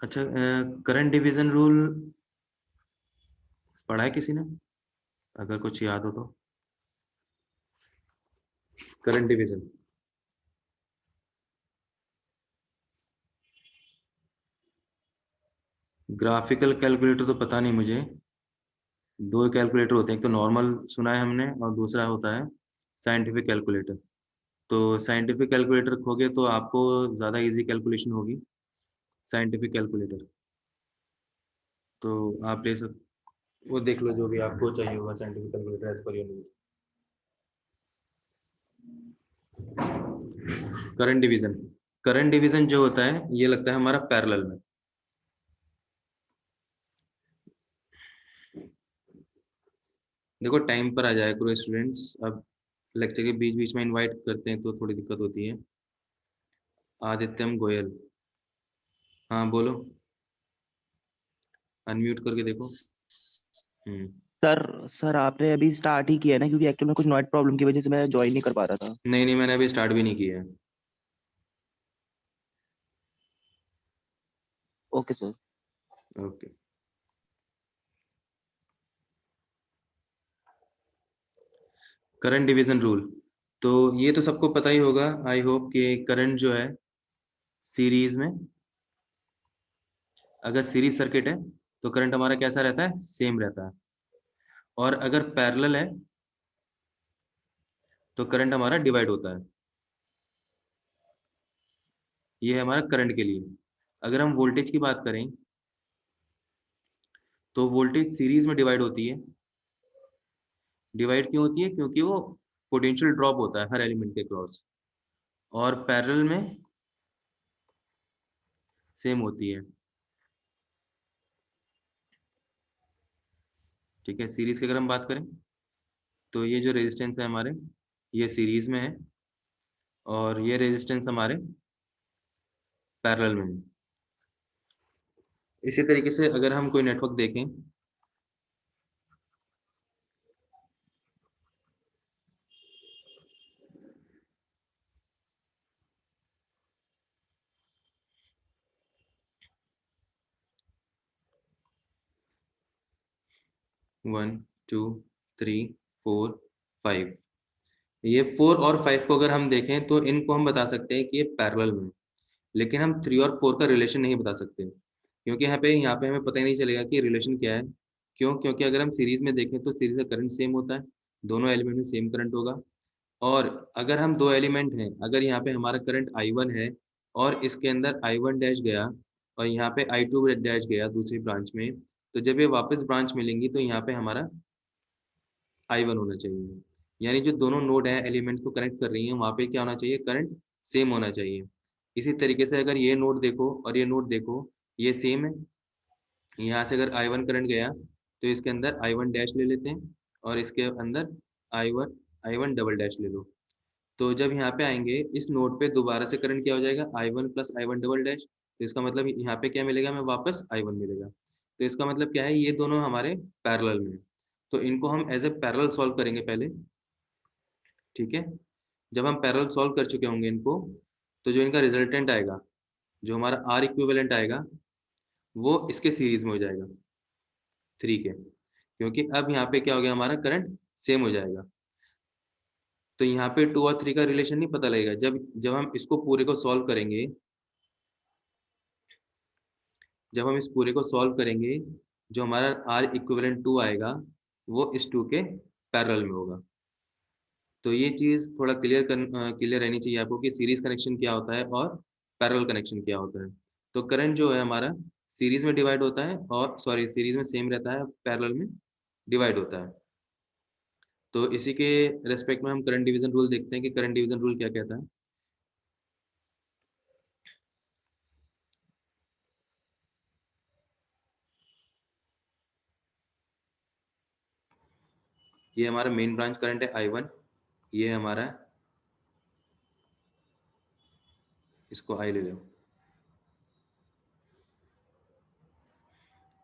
अच्छा, current division rule पढ़ा है किसी ने? अगर कुछ याद हो तो। करंट डिवीजन, ग्राफिकल कैलकुलेटर तो पता नहीं मुझे। दो कैलकुलेटर होते हैं, एक तो नॉर्मल सुना है हमने और दूसरा होता है साइंटिफिक कैलकुलेटर। तो साइंटिफिक कैलकुलेटर रखोगे तो आपको ज़्यादा इजी कैलकुलेशन होगी साइंटिफिक कैलकुलेटर। तो आप ले सक वो देख लो जो भी आपको चाहिए होगा scientific calculator as per your need. Current division, current division जो होता है ये लगता है हमारा पैरेलल में। देखो टाइम पर आ जाए करो स्टूडेंट्स, अब लेक्चर के बीच बीच में इनवाइट करते हैं तो थोड़ी दिक्कत होती है। आदित्यम गोयल, हाँ बोलो, अनम्यूट करके देखो। हम्म। सर सर आपने अभी स्टार्ट ही किया है ना, क्योंकि एक्चुअल में कुछ नेट प्रॉब्लम की वजह से मैं ज्वाइन नहीं कर पा रहा था। नहीं नहीं, मैंने अभी स्टार्ट भी नहीं किया है। Okay sir. Okay. Current division rule, तो ये तो सबको पता ही होगा आई होप कि करंट जो है सीरीज में, अगर सीरीज सर्किट है तो करंट हमारा कैसा रहता है, सेम रहता है। और अगर पैरेलल है तो करंट हमारा डिवाइड होता है। ये है हमारा करंट के लिए। अगर हम वोल्टेज की बात करें तो वोल्टेज सीरीज में डिवाइड होती है। डिवाइड क्यों होती है? क्योंकि वो पोटेंशियल ड्रॉप होता है हर एलिमेंट के क्रॉस। और पैरेलल में सेम होती है। ठीक है, सीरीज की अगर हम बात करें तो ये जो रेजिस्टेंस है हमारे, ये सीरीज में है और ये रेजिस्टेंस हमारे पैरेलल में है। इसी तरीके से अगर हम कोई नेटवर्क देखें, 1 2 3 4 5, ये 4 और 5 को अगर हम देखें तो इनको हम बता सकते हैं कि ये पैरेलल में। लेकिन हम 3 और 4 का रिलेशन नहीं बता सकते, क्योंकि यहाँ पे हमें पता ही नहीं चलेगा कि रिलेशन क्या है। क्यों? क्योंकि अगर हम सीरीज में देखें तो सीरीज का करंट सेम होता है, दोनों एलिमेंट में सेम करंट होगा। और अगर हम दो एलिमेंट हैं, अगर यहाँ पे हमारा करंट I1 है और इसके अंदर I1 डैश गया और यहाँ पे I2 डैश गया दूसरी ब्रांच में, तो जब ये वापस ब्रांच मिलेंगी तो यहाँ पे हमारा I1 होना चाहिए। यानी जो दोनों नोड हैं एलिमेंट को कनेक्ट कर रही हैं, वहाँ पे क्या होना चाहिए, करंट सेम होना चाहिए। इसी तरीके से अगर ये नोड देखो और ये नोड देखो, ये सेम है। यहाँ से अगर I1 करंट गया तो इसके अंदर I1 डैश ले लेते हैं और इसके अंदर I1 डबल डैश ले लो। तो जब यहाँ पे आएंगे इस नोड पे दोबारा से करंट क्या हो जाएगा, I1 plus I1 double dash. तो इसका मतलब यहाँ पे क्या मिलेगा, हमें वापस I1 मिलेगा। तो इसका मतलब क्या है, ये दोनों हमारे पैरेलल में हैं। तो इनको हम एज ए पैरेलल सॉल्व करेंगे पहले। ठीक है, जब हम पैरेलल सॉल्व कर चुके होंगे इनको, तो जो इनका रिजल्टेंट आएगा, जो हमारा R इक्विवेलेंट आएगा, वो इसके सीरीज में हो जाएगा 3 के, क्योंकि अब यहाँ पे क्या हो गया, हमारा करंट सेम हो जाएगा। तो यहाँ पे 2 और 3 का रिलेशन नहीं पता लगेगा। जब जब हम इसको पूरे को सॉल्व करेंगे, जब हम इस पूरे को सॉल्व करेंगे, जो हमारा R इक्विवेलेंट 2 आएगा वो इस 2 के पैरेलल में होगा। तो ये चीज़ थोड़ा क्लियर रहनी चाहिए आपको कि सीरीज कनेक्शन क्या होता है और पैरेलल कनेक्शन क्या होता है। तो करंट जो है हमारा सीरीज में डिवाइड होता है, और सॉरी सीरीज में सेम रहता है, पैरेलल में डिवाइड होता है। तो इसी के रेस्पेक्ट में हम करंट डिवीजन रूल देखते हैं कि करंट डिवीजन रूल क्या कहता है। ये हमारा मेन ब्रांच करंट है I1, ये हमारा, इसको I ले लो,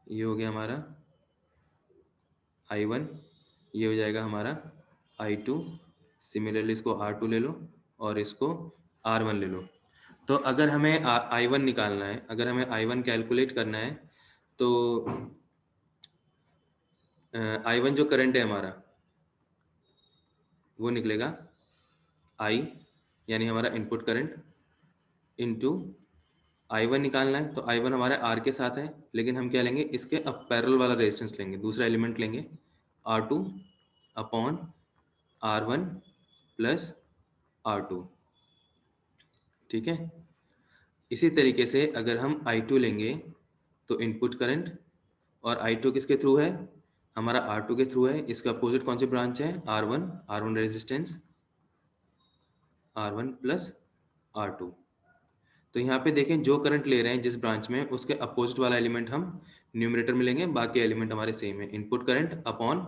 ये हो गया हमारा I1, ये हो जाएगा हमारा I2। सिमिलरली इसको R2 ले लो और इसको R1 ले लो। तो अगर हमें I1 निकालना है, अगर हमें I1 कैलकुलेट करना है, तो I1 जो करंट है हमारा वो निकलेगा I, यानी हमारा इनपुट करंट, इनटू I1 निकालना है तो I1 हमारे R के साथ है, लेकिन हम क्या लेंगे, इसके अब पैरेलल वाला रेजिस्टेंस लेंगे, दूसरा एलिमेंट लेंगे R2 upon R1 plus R2। ठीक है, इसी तरीके से अगर हम I2 लेंगे तो इनपुट करंट, और I2 किसके थ्रू है, हमारा R2 के थ्रू है, इसका अपोजिट कौन सी ब्रांच है, R1 resistance R1 plus R2। तो यहाँ पे देखें जो करंट ले रहे हैं जिस ब्रांच में, उसके अपोजिट वाला एलिमेंट हम न्यूमरेटर में लेंगे, बाकी एलिमेंट हमारे सेम है, input current upon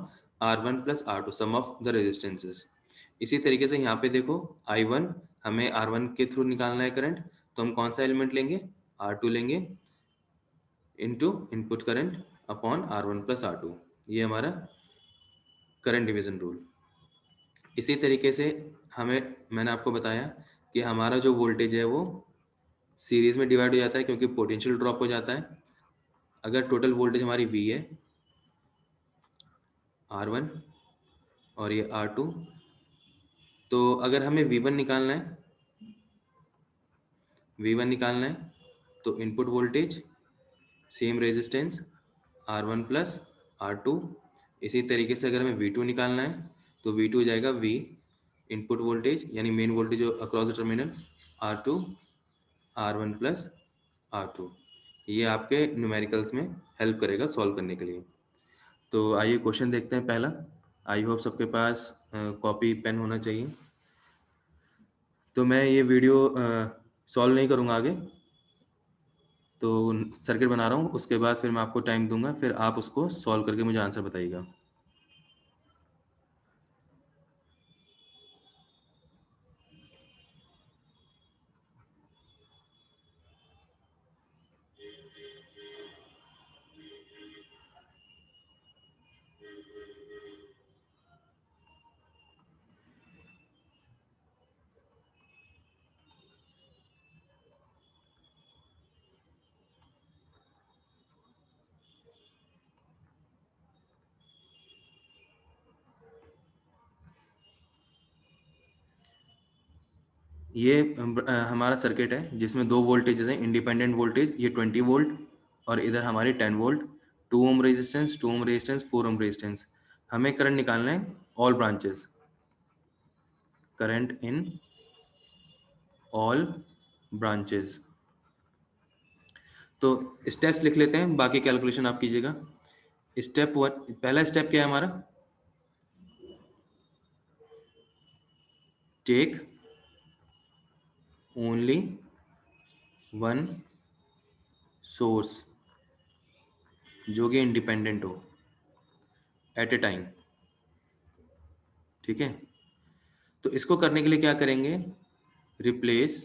R1 plus R2 sum of the resistances. इसी तरीके से यहाँ पे देखो I1 हमें R1 के थ्रू निकालना है करंट, तो हम कौन सा एलिमेंट लेंगे, R2 लेंगे, into input current upon R1 plus R2। ये हमारा करंट डिवीजन रूल। इसी तरीके से मैंने आपको बताया कि हमारा जो वोल्टेज है वो सीरीज में डिवाइड हो जाता है, क्योंकि पोटेंशियल ड्रॉप हो जाता है। अगर टोटल वोल्टेज हमारी V है, R1 और ये R2, तो अगर हमें V1 निकालना है, तो input voltage same resistance R1 plus R2। इसी तरीके से अगर हमें V2 निकालना है तो V2 हो जाएगा V इनपुट वोल्टेज, यानी मेन वोल्टेज जो across the terminal R2 R1 plus R2। ये आपके न्यूमेरिकल्स में हेल्प करेगा सॉल्व करने के लिए। तो आइए क्वेश्चन देखते हैं पहला। आई होप सबके पास कॉपी पेन होना चाहिए। तो मैं ये वीडियो सॉल्व नहीं करूँगा आगे, तो सर्किट बना रहा हूँ, उसके बाद फिर मैं आपको टाइम दूंगा, फिर आप उसको सॉल्व करके मुझे आंसर बताइएगा। ये हमारा सर्किट है जिसमें दो वोल्टेजेस हैं, इंडिपेंडेंट वोल्टेज, ये 20 वोल्ट और इधर हमारी 10 volt, 2 ohm resistance, 2 ohm resistance, 4 ohm resistance. हमें करंट निकालना है all branches, current in all branches. तो स्टेप्स लिख लेते हैं, बाकी कैलकुलेशन आप कीजिएगा। स्टेप 1, पहला स्टेप क्या है हमारा, टेक ओनली वन सोर्स जो कि इंडिपेंडेंट हो एट ए टाइम। ठीक है, तो इसको करने के लिए क्या करेंगे, replace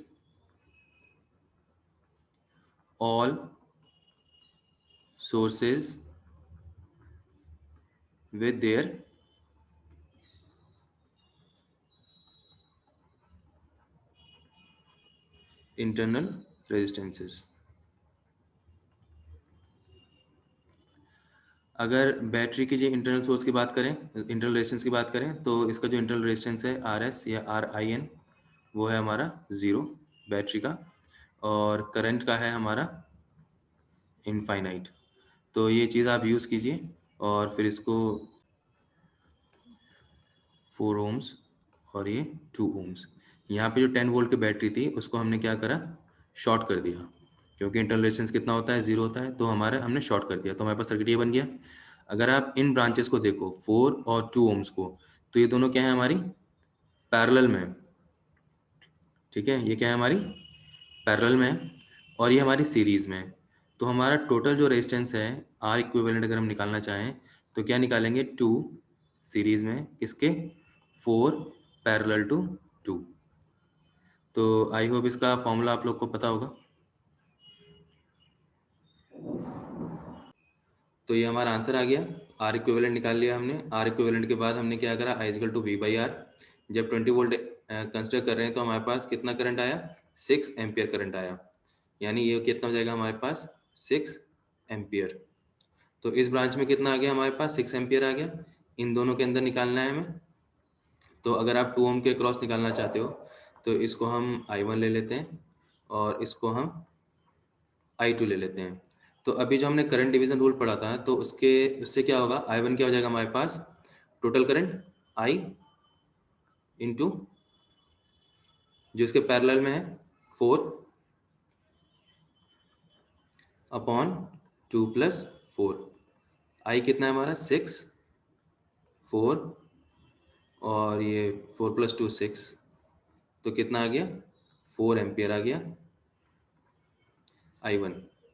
all sources with their internal resistances. अगर बैटरी की जो इंटरनल सोर्स की बात करें, इंटरनल रेजिस्टेंस की बात करें, तो इसका जो इंटरनल रेजिस्टेंस है RS या RIN, वो है हमारा 0 बैटरी का, और करंट का है हमारा इनफाइनाइट। तो ये चीज़ आप यूज़ कीजिए, और फिर इसको 4 ओम्स और ये 2 ओम्स, यहाँ पे जो 10 वोल्ट की बैटरी थी उसको हमने क्या करा, शॉर्ट कर दिया, क्योंकि इंटरनल रेजिस्टेंस कितना होता है, 0 होता है, तो हमारा हमने शॉर्ट कर दिया, तो हमारे पास सर्किट ये बन गया। अगर आप इन ब्रांचेस को देखो 4 और 2 ओम्स को, तो ये दोनों क्या है हमारी पैरेलल में। ठीक है, ये क्या है हमारी पैरेलल में है, और ये हमारी सीरीज में है। तो हमारा टोटल जो रेजिस्टेंस है आर इक्विवेलेंट अगर हम निकालना चाहें तो क्या निकालेंगे, 2 सीरीज में किसके, 4 पैरेलल टू 2। तो आई होप इसका फॉर्मूला आप लोग को पता होगा। तो ये हमारा आंसर आ गया, आर इक्विवेलेंट निकाल लिया हमने। आर इक्विवेलेंट के बाद हमने क्या करा, I = V/R। जब 20 वोल्ट कंसिडर कर रहे हैं तो हमारे पास कितना करंट आया, 6 एम्पियर करंट आया, यानी ये कितना हो जाएगा हमारे पास 6 एम्पियर। तो इस ब्रांच में कितना आ गया हमारे पास 6 एम्पियर आ गया। इन दोनों के अंदर निकालना है हमें। तो अगर आप 2 ओम के क्रॉस निकालना चाहते हो तो इसको हम I1 ले लेते हैं और इसको हम I2 ले लेते हैं। तो अभी जो हमने करंट डिवीजन रूल पढ़ा था तो उससे क्या होगा, I1 क्या हो जाएगा हमारे पास, टोटल करंट I इंटू जो इसके पैरेलल में है 4 अपॉन 2 प्लस 4। I कितना है हमारा 6, 4 और ये 4 प्लस 2 6, तो कितना आ गया 4 एम्पियर आ गया I1।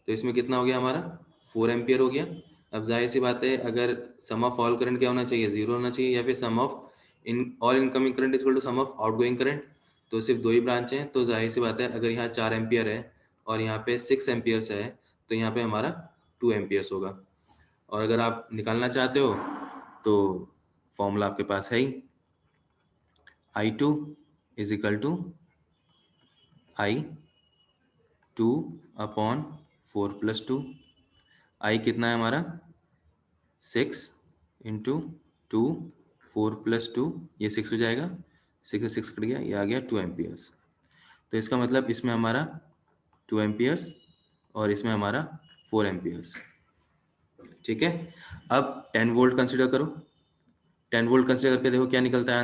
तो इसमें कितना हो गया हमारा 4 एम्पियर हो गया। अब जाहिर सी बात है, अगर सम ऑफ ऑल करंट क्या होना चाहिए, 0 होना चाहिए, या फिर sum of in all incoming current is equal to sum of outgoing current. तो सिर्फ 2 ही ब्रांच हैं, तो जाहिर सी बात है अगर यहाँ 4 एम्पियर है और यहाँ पे 6 एम्पियर्स है तो यहाँ पे हमारा 2 एम्पियर्स होगा। और अगर आप निकालना चाहते हो तो फॉर्मूला आपके पास है ही, I2 is equal to I2 upon 4 plus 2। I कितना है हमारा 6 इंटू 2, 4 प्लस 2, ये 6 हो जाएगा, 6 से 6 कट गया, ये आ गया 2 एम्पियर्स। तो इसका मतलब इसमें हमारा 2 एम्पियर्स और इसमें हमारा 4 एम्पियर्स। ठीक है, अब 10 वोल्ट कंसिडर करो। 10 वोल्ट कंसिडर करके देखो क्या निकलता है आंसर।